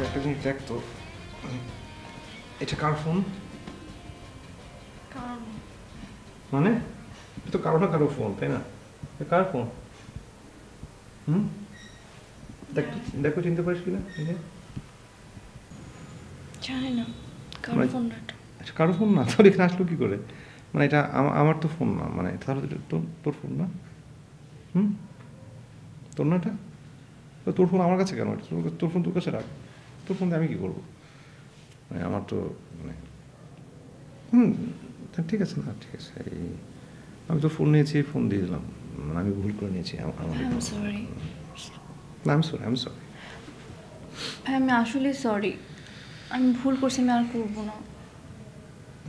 একটা জিনিস দেখ তো, এটা কার ফোন? মানে তো কারো না কারো ফোন, তাই না? কার ফোন? দেখো চিনতে পারিস কিনা? জানি না কার ফোন এটা। আচ্ছা, কারো ফোন না? তোর এখানে আসলো কি করে? মানে এটা আমার তো ফোন না, মানে তাহলে তোর ফোন না? তোর না এটা? তোর ফোন আমার কাছে কেন? তোর ফোন তোর কাছে রাখ। তোর ফোন দিয়ে আমি কী করবো? মানে আমার তো মানে ঠিক আছে না, ঠিক আছে, আমি তো ফোন নিয়েছি, ফোন দিয়ে দিলাম, মানে আমি ভুল করে নিয়েছি। না আমি সরি। আমি আসলে সরি, আমি ভুল করছি, আমি আর করবো না।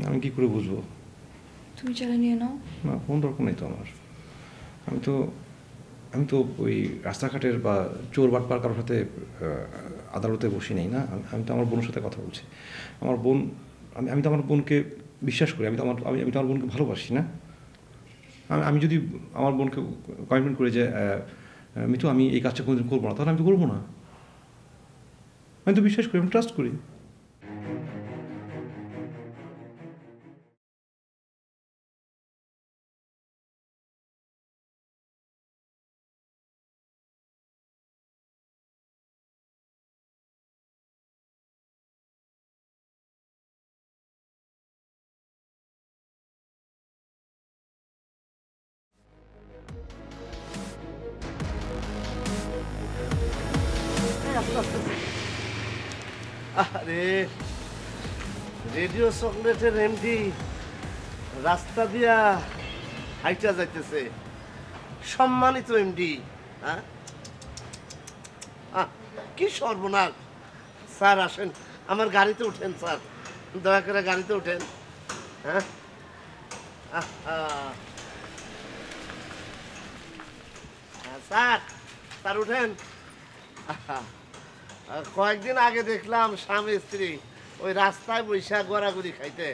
আমি কি করে বুঝবো? তুমি চালিয়ে নিয়ে নাও না, ফোন দরকার নেই তো আমার। আমি তো ওই রাস্তাঘাটের বা চোর বাটপার কারোর সাথে আদালতে বসি নেই না। আমি তো আমার বোনের সাথে কথা বলছি। আমার বোন, আমি তো আমার বোনকে বিশ্বাস করি, আমি তো আমার বোনকে ভালোবাসি না। আমি যদি আমার বোনকে কমিটমেন্ট করি যে মিতু আমি এই কাজটা কোনোদিন করবো না, তাহলে আমি তো করবো না। আমি তো বিশ্বাস করি, আমি ট্রাস্ট করি। আরে রেডিও চকলেটের এমডি রাস্তা দিয়া হাইটা যাইতেছে, সম্মানিত এমডি। হ্যাঁ, কি সর্বনাশ! স্যার আসেন, আমার গাড়িতে উঠেন স্যার, দয়া করে গাড়িতে উঠেন। হ্যাঁ, স্যার স্যার উঠেন। কয়েকদিন আগে দেখলাম স্বামী স্ত্রী ওই রাস্তায় বৈশা গড়াগড়ি খাইতে।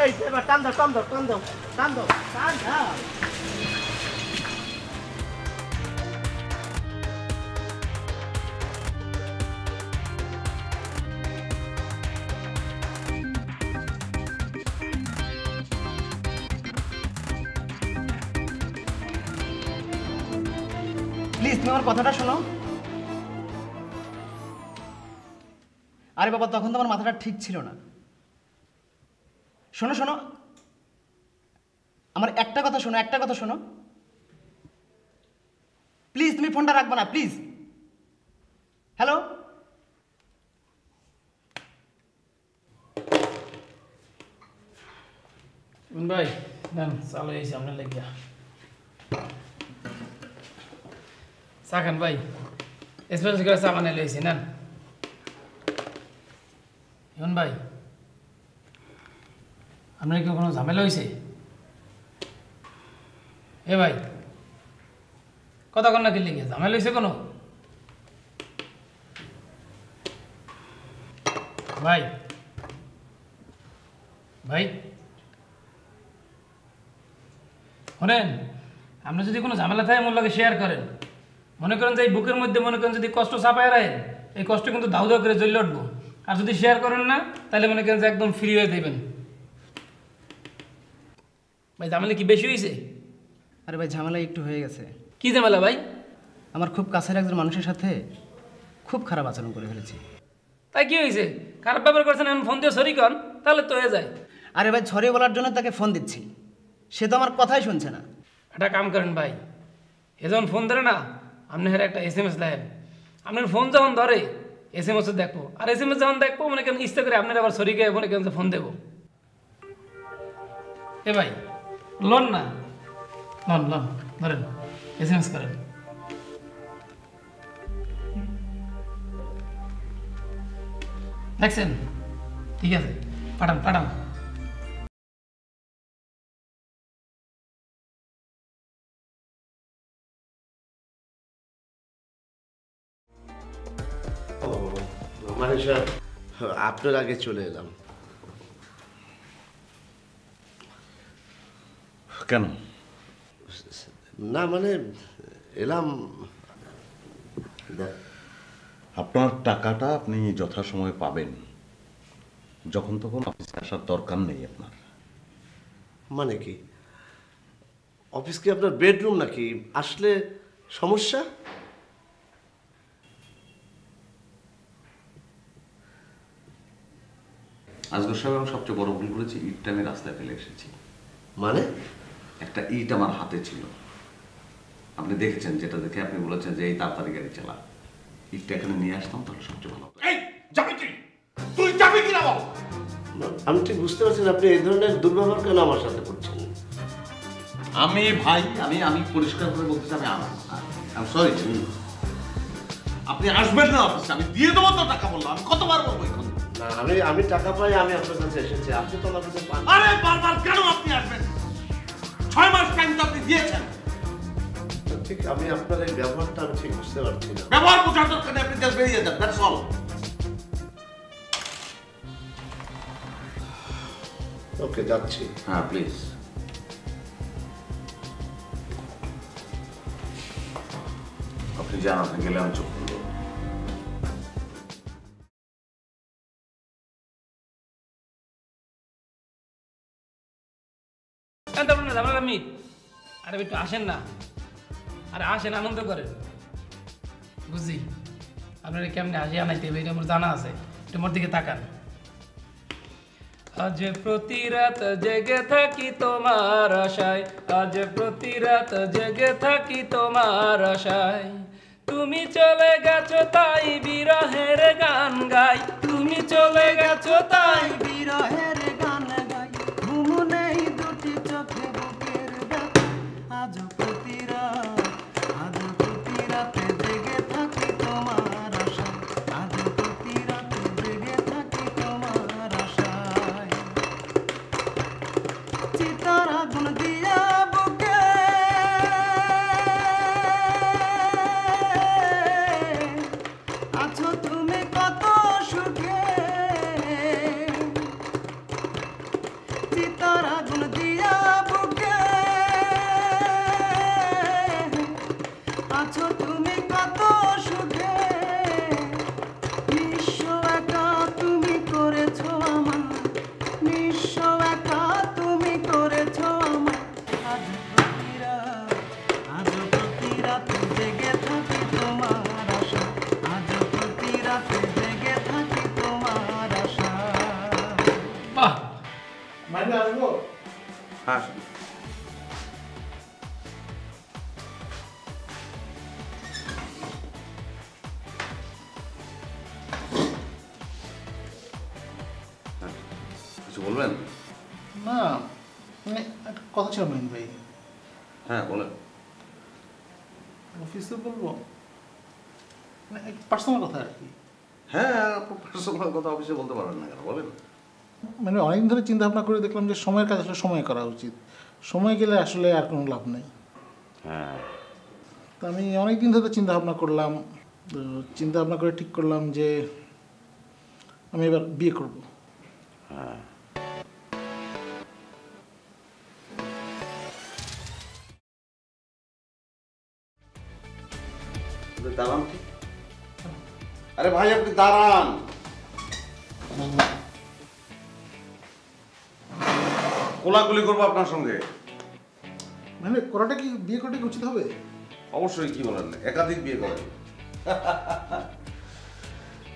এই এবার টান দাও, টান দাও, টান দাও, টান দাও, টান দাও। প্লিজ তুমি আমার কথাটা শোনো। আরে বাবা, তখন তো আমার মাথাটা ঠিক ছিল না। শোনো শোনো, আমার একটা কথা শোনো, একটা কথা শোনো প্লিজ। তুমি ফোনটা রাখবে না প্লিজ। হ্যালো, ভাই নেন, চালু হয়েছে আপনার লেগিয়া। চা খান ভাই, স্পেশাল করে চা বানিয়ে লইছি, নেন। এখন ভাই আপনার কি কোনো ঝামেলা হয়েছে? এ ভাই কথা কন না, কি লেগে ঝামেলা হয়েছে কোনো? ভাই ভাই শোনেন, আপনি যদি কোনো ঝামেলা থাকে মোর লাগে শেয়ার করেন। মনে করেন যে এই বুকের মধ্যে মনে করেন যদি কষ্ট চাপায় রাখেন, এই কষ্ট কিন্তু দাউ দাউ করে জ্বলে উঠবো। আর যদি শেয়ার করেন না, তাহলে মনে করেন যে একদম ফ্রি হয়ে দেবেন। ভাই ঝামেলা কি বেশি হয়েছে? আরে ভাই ঝামেলা একটু হয়ে গেছে। কি ঝামেলা ভাই? আমার খুব কাছের একজন মানুষের সাথে খুব খারাপ আচরণ করে ফেলেছি। তাই কি হয়েছে? খারাপ ব্যবহার করছেন, এখন ফোন দিয়ে সরি কন, তাহলে তো হয়ে যায়। আরে ভাই ছড়ে বলার জন্য তাকে ফোন দিচ্ছি, সে তো আমার কথাই শুনছে না। একটা কাম করেন ভাই, এ যখন ফোন ধরে না, আপনি হ্যাঁ একটা SMS লেন। আপনার ফোন যখন ধরে SMS দেখবো, আর SMS যখন দেখবো মনে করেন ইচ্ছা করে আপনার আবার সরি গিয়ে মনে করেন ফোন দেবো। এ ভাই লন না, লন লন ধরেন, SMS করেন। দেখছেন? ঠিক আছে, পাঠান পাঠান। আপনার আগে চলে এলাম। কেন? না মানে এলাম, আপনার টাকাটা আপনি যথাসময়ে পাবেন, যখন তখন অফিসে আসার দরকার নেই আপনার। মানে কি, অফিস কি আপনার বেডরুম নাকি? আসলে সমস্যা? আজগর সাহেব, আমি সবচেয়ে বড় ভুল করেছি, ইটটা আমি রাস্তায় ফেলে এসেছি। মানে একটা ইট আমার হাতে ছিল, আপনি দেখেছেন, যেটা দেখে আপনি বলেছেন যে এই তাড়াতাড়ি গাড়ি চালা। ইটটা এখানে নিয়ে আসতাম তাহলে সবচেয়ে ভালো হতো। আমি ঠিক বুঝতে পারছি না, আপনি এই ধরনের দুর্ব্যবহার কেন আমার সাথে করছেন? আমি ভাই, আমি পরিষ্কার করে বলতেছি, আমি সরি। আপনি আসবেন না অফিসে, আমি দিয়ে দেবো তো টাকা, বললাম। আমি কতবার বলবো এখন? না, আমি টাকা পাই, আমি আপনার কাছে এসেছি, আপনি তো আমার কাছে পান। আরে বারবার কেন আপনি আসবেন? 6 মাস টাইম তো আপনি দিয়েছেন। ঠিক, আমি আপনার এই ব্যবহারটা আমি ঠিক বুঝতে পারছি না। ব্যবহার বোঝার দরকার নেই, আপনি জাস্ট বেরিয়ে যান, দ্যাটস অল। ওকে, যাচ্ছি। হ্যাঁ, প্লিজ। আপনি যান, আপনি গেলে আমি চোখ খুলব। তারপর না ঝামেলা মিট। আরে একটু আসেন না, আরে আসেন, আনন্দ করেন। বুঝি আপনারা কেমনে হাসি আনাইতে হবে, এটা আমার জানা আছে। একটু মোর দিকে তাকান। আজ প্রতি রাত জেগে থাকি তোমার আশায়, আজ প্রতি রাত জেগে থাকি তোমার আশায়। তুমি চলে গেছো তাই বিরহের গান গাই, তুমি চলে গেছো তাই বিরহের গান গাই, ঘুম নেই দুটি চোখে বুকের ব্যথা। আজ প্রতি রাতে জেগে থাকি তোমার আশায়, আজ প্রতি রাতে জেগে থাকি তোমার আশায়। চিতার আগুন দিয়া বুকে আছো তুমি কত সুখে, চিতার আগুন দিয়া বুকে আছো তুমি কত সুখে। নিঃস্ব একা তুমি করেছো আমার, নিঃস্ব একা তুমি করেছো আমার। আজ প্রতি রাতে জেগে থাকি তোমার আশা, আজ প্রতি রাতে জেগে থাকি তোমার আশা। বাহ, মানে আসবো? হ্যাঁ, কিছু বলবেন? না, মানে একটা কথা ছিল মাহিন ভাই, হ্যাঁ, বলেন। অফিসে বলবো, মানে একটা পার্সোনাল কথা আর কি। হ্যাঁ, পার্সোনাল কথা অফিসে বলতে পারেন না কেন, বলেন। মানে অনেকদিন ধরে চিন্তা ভাবনা করে দেখলাম যে সময়ের কাজ আসলে সময় করা উচিত, সময় গেলে আসলে আর কোনো লাভ নেই। হ্যাঁ, তো আমি অনেকদিন ধরে চিন্তা ভাবনা করলাম, তো চিন্তা ভাবনা করে ঠিক করলাম যে আমি এবার বিয়ে করব। হ্যাঁ, দাঁড়ান। আরে ভাই, আপনি দাঁড়ান। কোলাকুলি করবো আপনার সঙ্গে। মানে করাটা কি, বিয়ে করাটা কি উচিত হবে? অবশ্যই, কি বলেন, একাধিক বিয়ে করেন।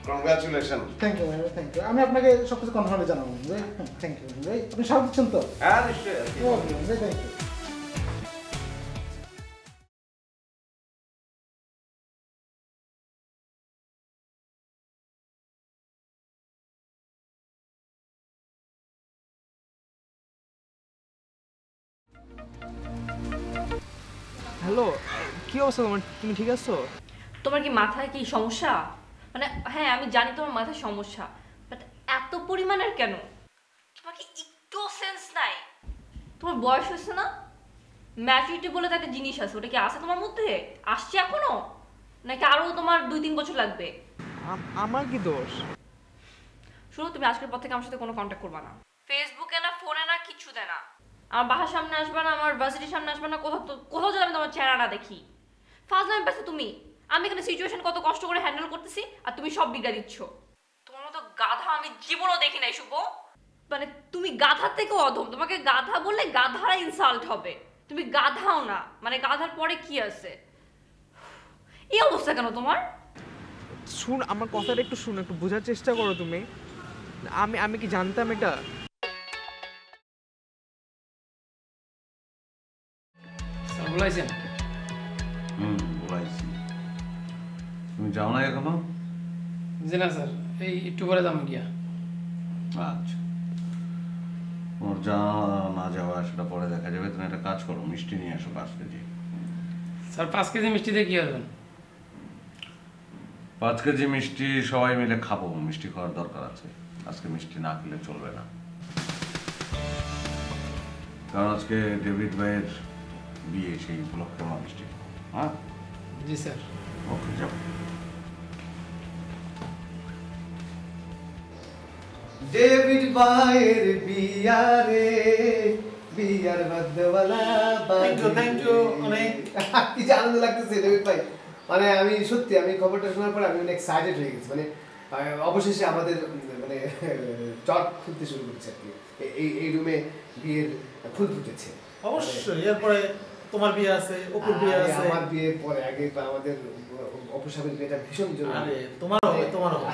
কংগ্রাচুলেশন। থ্যাংক ইউ ভাই, থ্যাংক ইউ। আমি আপনাকে সব কিছু কনফার্মে জানাবো ভাই। থ্যাংক ইউ ভাই, আপনি সাহায্য দিচ্ছেন তো? হ্যাঁ, নিশ্চয়ই। ওকে ভাই, থ্যাংক ইউ। হ্যালো, কি অবস্থা তোমার? তুমি ঠিক আছো? তোমার কি মাথায় কি সমস্যা? মানে হ্যাঁ, আমি জানি তোমার মাথায় সমস্যা, বাট এত পরিমাণের কেন? তোমার কি একটু সেন্স নাই? তোমার বয়স হয়েছে না? ম্যাচুরিটি বলে তো একটা জিনিস আছে, ওটা কি আছে তোমার মধ্যে? আসছে এখনো, নাকি আরো তোমার 2-3 বছর লাগবে? আমার কি দোষ? শুনো, তুমি আজকের পর থেকে আমার সাথে কোনো কন্ট্যাক্ট করবা না। ফেসবুকে না, ফোনে না, কিচ্ছু দেয় না। আমার বাসার সামনে আসবে না, আমার ভার্সিটির সামনে আসবে না, কোথাও যেন আমি তোমার চেহারা না দেখি। ফাজলামি পাইছো তুমি। আমি এখানে সিচুয়েশন কত কষ্ট করে হ্যান্ডেল করতেছি আর তুমি সব বিগড়া দিচ্ছ। তোমার মতো গাধা আমি জীবনও দেখি নাই শুভ। মানে তুমি গাধার থেকেও অধম, তোমাকে গাধা বললে গাধারা ইনসাল্ট হবে, তুমি গাধাও না, মানে গাধার পরে কি আছে? এই অবস্থা কেন তোমার? শুন আমার কথাটা একটু শুন, একটু বোঝার চেষ্টা করো তুমি। আমি কি জানতাম এটা? স্যার বলাইছেন? বলাইছি। তুমি যাও না এখনো? জি না স্যার, এই একটু পরে যাবো গিয়া। আচ্ছা, তোমার যা না যাওয়া সেটা পরে দেখা যাবে। তুমি একটা কাজ করো, মিষ্টি নিয়ে আসো 5 কেজি। স্যার 5 কেজি মিষ্টি দিয়ে কি করবেন? 5 কেজি মিষ্টি সবাই মিলে খাবো, মিষ্টি খাওয়ার দরকার আছে। আজকে মিষ্টি না খেলে চলবে না, কারণ আজকে ডেভিড ভাইয়ের বিয়ে, সেই উপলক্ষে আমার মিষ্টি খাবো। হ্যাঁ জি স্যার। ওকে, যাও। ডেভিড ভাইয়ের বিয়ারে বিয়ার বাদ্যওয়ালা থ্যাংক ইউ অনেক কি যে আনন্দ লাগতেছে ডেভিড ভাই। মানে আমি সত্যি আমি খবরটা শোনার পর আমি অনেক এক্সাইটেড হয়ে গেছি। মানে অবশেষে আমাদের মানে চট খুলতে শুরু করছে আর কি। এই রুমে বিয়ের ফুল ফুটেছে। অবশ্যই এরপরে তোমার বিয়ে আছে, অপুর বিয়ে আছে। আমার বিয়ের পরে আগে তো আমাদের অপু সাহেবের বিয়েটা ভীষণ জরুরি। আরে তোমারও হবে, তোমারও হবে।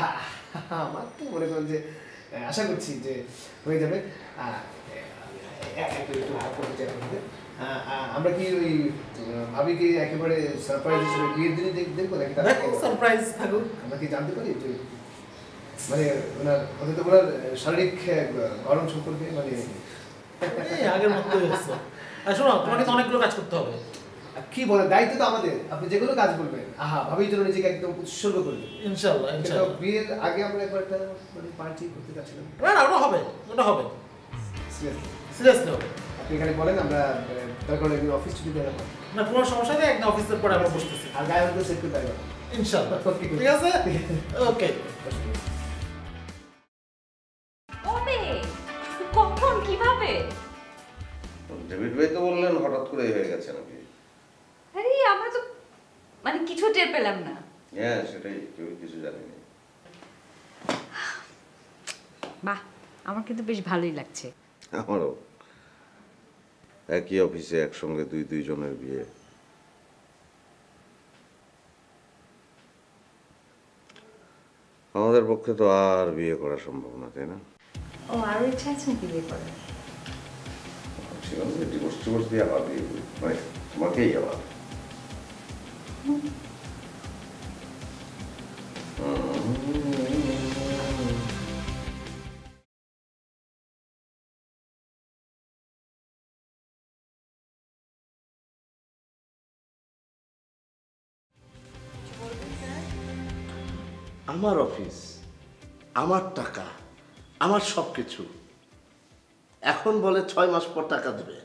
আমার তো মনে করেন যে আশা করছি যে হয়ে যাবে। আমরা কি ওই ভাবিকে একেবারে সারপ্রাইজ হিসেবে বিয়ের দিনে দেখবো নাকি? দেখো সারপ্রাইজ থাকুক। আমরা কি জানতে পারি যে মানে ওনার হয়তো ওনার শারীরিক গরম সম্পর্কে মানে আগের মতোই হচ্ছে। আর শোনো, তোমাকে তো অনেকগুলো কাজ করতে হবে। কি বলে, দায়িত্ব তো আমাদের। আপনি যে কোনো কাজ বলবেন, ভাবির জন্য নিজেকে একদম উৎসর্গ করে দেবেন। ইনশাআল্লাহ ইনশাআল্লাহ। বিয়ের আগে আমরা একবার একটা মানে পার্টি করতে চাচ্ছিলাম। না ওটা হবে, ওটা হবে, সিরিয়াসলি হবে। আপনি এখানে বলেন, আমরা দরকার হলে একদিন অফিস ছুটি দেওয়া না কোনো সমস্যা নেই, একদিন অফিসের পরে আমরা বসতেছি। আর গায়ে হয়তো সেট করে দেওয়া ইনশাআল্লাহ। ঠিক আছে, ওকে। কবে, কখন, কিভাবে? ডেভিড ভাই তো বললেন হঠাৎ করে হয়ে গেছে নাকি? আরে আমরা তো মানে কিছু টের পেলাম না। হ্যাঁ সেটাই, কেউ কিছু জানি না। বাহ, আমার কিন্তু বেশ ভালোই লাগছে। আমারও। একই অফিসে একসঙ্গে দুইজনের বিয়ে। আমাদের পক্ষে তো আর বিয়ে করা সম্ভব না, তাই না? ও, আরো ইচ্ছা আছে নাকি বিয়ে করার? ছিলাম যে ডিভোর্স দিয়ে আবার বিয়ে করি, মানে তোমাকেই আবার। আমার অফিস, আমার টাকা, আমার সব কিছু। এখন বলে 6 মাস পর টাকা দেবে।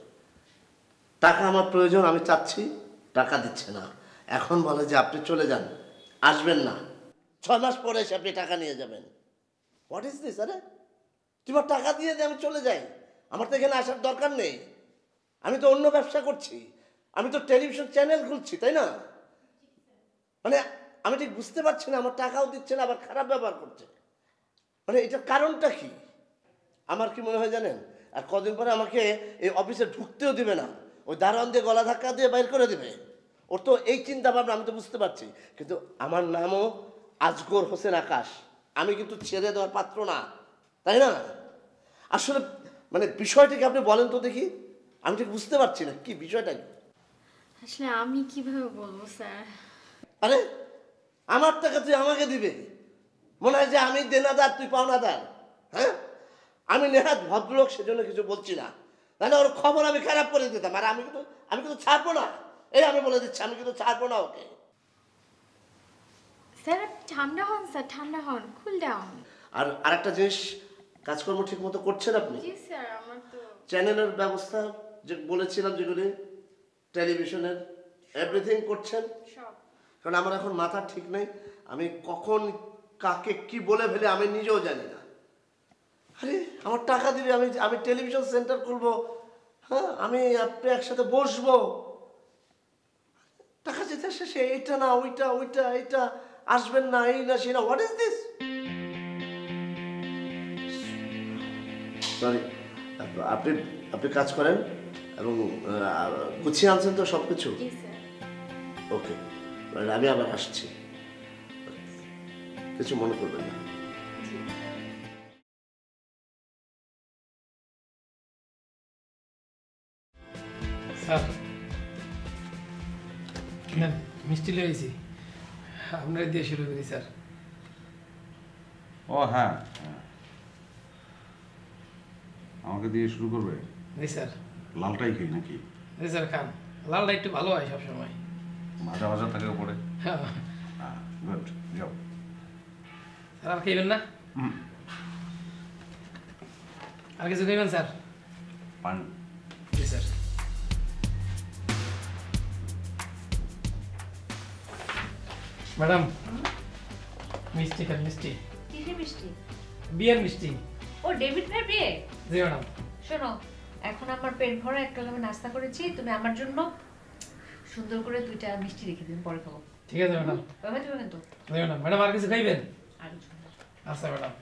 টাকা আমার প্রয়োজন, আমি চাচ্ছি, টাকা দিচ্ছে না। এখন বলে যে আপনি চলে যান, আসবেন না, 6 মাস পরে এসে আপনি টাকা নিয়ে যাবেন। What is this? আরে তোমার টাকা দিয়ে দিয়ে আমি চলে যাই? আমার তো এখানে আসার দরকার নেই। আমি তো অন্য ব্যবসা করছি, আমি তো টেলিভিশন চ্যানেল খুলছি, তাই না? মানে আমি ঠিক বুঝতে পারছি না, আমার টাকাও দিচ্ছে না, আবার খারাপ ব্যবহার করছে। মানে এটার কারণটা কি? আমার কি মনে হয় জানেন, আর কদিন পরে আমাকে এই অফিসে ঢুকতেও দিবে না, ওই দারোয়ান দিয়ে গলা ধাক্কা দিয়ে বাইর করে দেবে। ওর তো এই চিন্তা ভাবনা, আমি তো বুঝতে পারছি। কিন্তু আমার নামও আজগর হোসেন আকাশ, আমি কিন্তু ছেড়ে দেওয়ার পাত্র না, তাই না? আসলে মানে বিষয়টাকে আপনি বলেন তো দেখি, আমি ঠিক বুঝতে পারছি না কি বিষয়টা কি। আসলে আমি কিভাবে বলবো স্যার? আরে আমার টাকা তুই আমাকে দিবে? মনে হয় যে আমি দেনাদার, তুই পাওনাদার। হ্যাঁ, আমি নেহাত ভদ্রলোক, সেজন্য কিছু বলছি না, তাহলে ওর খবর আমি খারাপ করে দিতাম। আর আমি কিন্তু ছাড়বো না, এই আমি বলে দিচ্ছি, আমি কিন্তু ছাড়বো না ওকে। স্যার ঠান্ডা হন, স্যার ঠান্ডা হন, কুল ডাউন। আর আরেকটা জিনিস, কাজকর্ম ঠিক মতো করছেন আপনি? জি স্যার, আমার তো চ্যানেলের ব্যবস্থা যে বলেছিলাম, যেগুলি টেলিভিশনের এভরিথিং করছেন? সব। কারণ আমার এখন মাথা ঠিক নেই, আমি কখন কাকে কি বলে ফেলে আমি নিজেও জানি না। আরে আমার টাকা দিবে, আমি টেলিভিশন সেন্টার খুলবো, হ্যাঁ, আমি আপনি একসাথে বসবো, টাকা যেতে পরীক্ষা শেষে এটা না ওইটা ওইটা এটা আসবেন না, এই না সেই না, হোয়াট ইজ দিস? সরি, আপনি আপনি কাজ করেন এবং গুছিয়ে আনছেন তো সব কিছু? ওকে, আমি আবার আসছি, কিছু মনে করবেন না। স্যার নেন, মিষ্টি লয়েছি, আপনারা দিয়ে শুরু করি স্যার। ও হ্যাঁ, আমাকে দিয়ে শুরু করবে? জি স্যার। লালটাই খাই নাকি? জি স্যার, খান, লালটা একটু ভালো হয় সবসময়। ভাজা ভাজা থাকে উপরে। হ্যাঁ গুড, যাও। স্যার আর খাইবেন না? আর কিছু খাইবেন স্যার? পানি। জি স্যার। ম্যাডাম মিষ্টি খান, মিষ্টি। কিসের মিষ্টি? বিয়ের মিষ্টি। ও ডেভিড ভাই বিয়ে? জি ম্যাডাম। শোনো, এখন আমার পেট ভরা একটা আমি নাস্তা করেছি, তুমি আমার জন্য সুন্দর করে 2টা মিষ্টি রেখে দিন, পরে খাবো। ঠিক আছে ম্যাডাম। ওইভাবে দেবে কিন্তু। জি ম্যাডাম। ম্যাডাম আর কিছু খাইবেন? আর কিছু না। আচ্ছা ম্যাডাম।